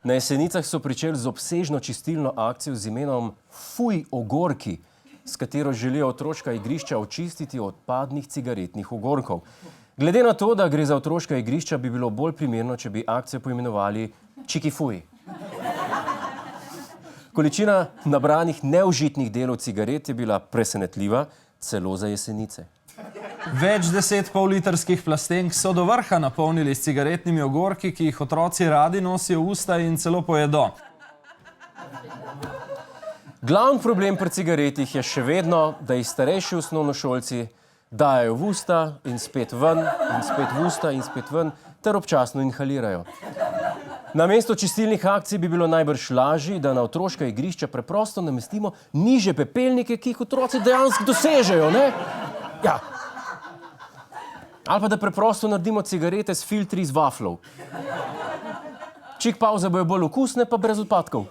Na Jesenicah so pričeli z obsežno čistilno akcijo z imenom Fuj ogorki, s katero želijo otroška igrišča očistiti odpadnih cigaretnih ogorkov. Glede na to, da gre za otroška igrišča, bi bilo bolj primerno, če bi akcijo poimenovali Čiki fuj. Količina nabranih neužitnih delov cigaret je bila presenetljiva, celo za Jesenice. Več 10 pollitrskih plastenk so do vrha napolnili s cigaretnimi ogorki, ki jih otroci radi nosijo v usta in celo pojedo. Glavni problem pri cigaretih je še vedno, da jih starejši osnovnošolci dajo v usta in spet ven, in spet v usta in spet ven, ter občasno inhalirajo. Namesto čistilnih akcij bi bilo najbrž lažje, da na otroška igrišča preprosto namestimo nižje pepelnike, ki jih otroci dejansko dosežejo, ne? Ja. Ali pa da preprosto naredimo cigarete s filtri iz vaflov. Čik pauze bojo bolj okusne, pa brez odpadkov.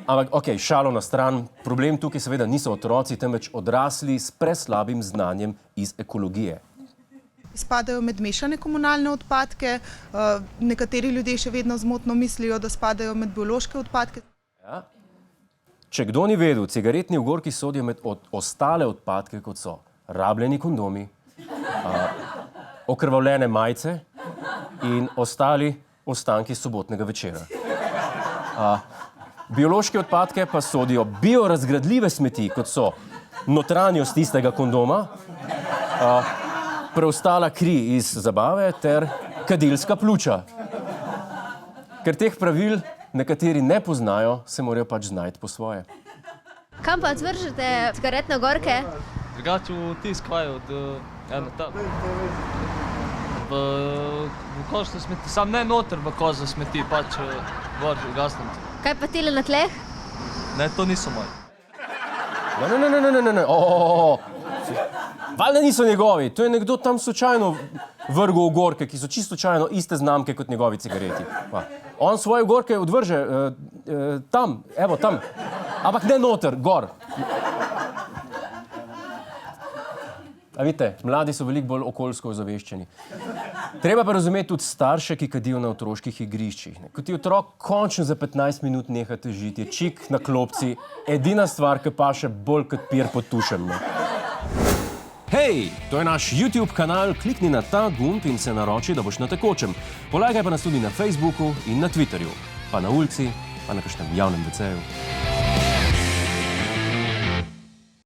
Ampak, okej, šalo na stran, problem tukaj seveda niso otroci, temveč odrasli s preslabim znanjem iz ekologije. Spadajo med mešane komunalne odpadke, nekateri ljudje še vedno zmotno mislijo, da spadajo med biološke odpadke. Ja. Če kdo ni vedel, cigaretni ogorki sodijo med ostale odpadke, kot so rabljeni kondomi, okrvavljene majice in ostali ostanki sobotnega večera. Biološke odpadke pa sodijo biorazgradljive smeti, kot so notranjost tistega kondoma, preostala kri iz zabave ter kadilska pljuča. Ker teh pravil nekateri ne poznajo, se morajo pač znajti po svoje. Kam pa odvržete cigaretne ogorke? Drugače v tisk kaj od eno tam. V koš za smeti, sam ne noter v koš za smeti, pač gor gasnem. Kaj pa tile na tleh? Ne, to niso moji. Ne. Valjda niso njegovi, to je nekdo tam slučajno vrgel ogorke, ki so čisto slučajno iste znamke kot njegovi cigareti. On svoje ogorke odvrže tam, evo tam, ampak ne noter, gor. A vidite, mladi so veliko bolj okoljsko ozaveščeni. Treba pa razumeti tudi starše, ki kadijo na otroških igriščih. Ko ti otrok končno za 15 minut neha težiti, je čik na klopci, edina stvar, ki paše bolj kot pir pod tušem. Hej, to je naš YouTube kanal, klikni na ta gumb in se naroči, da boš na tekočem. Polajkaj pa nas tudi na Facebooku in na Twitterju, pa na ulici, pa na kakšnem javnem WC-ju.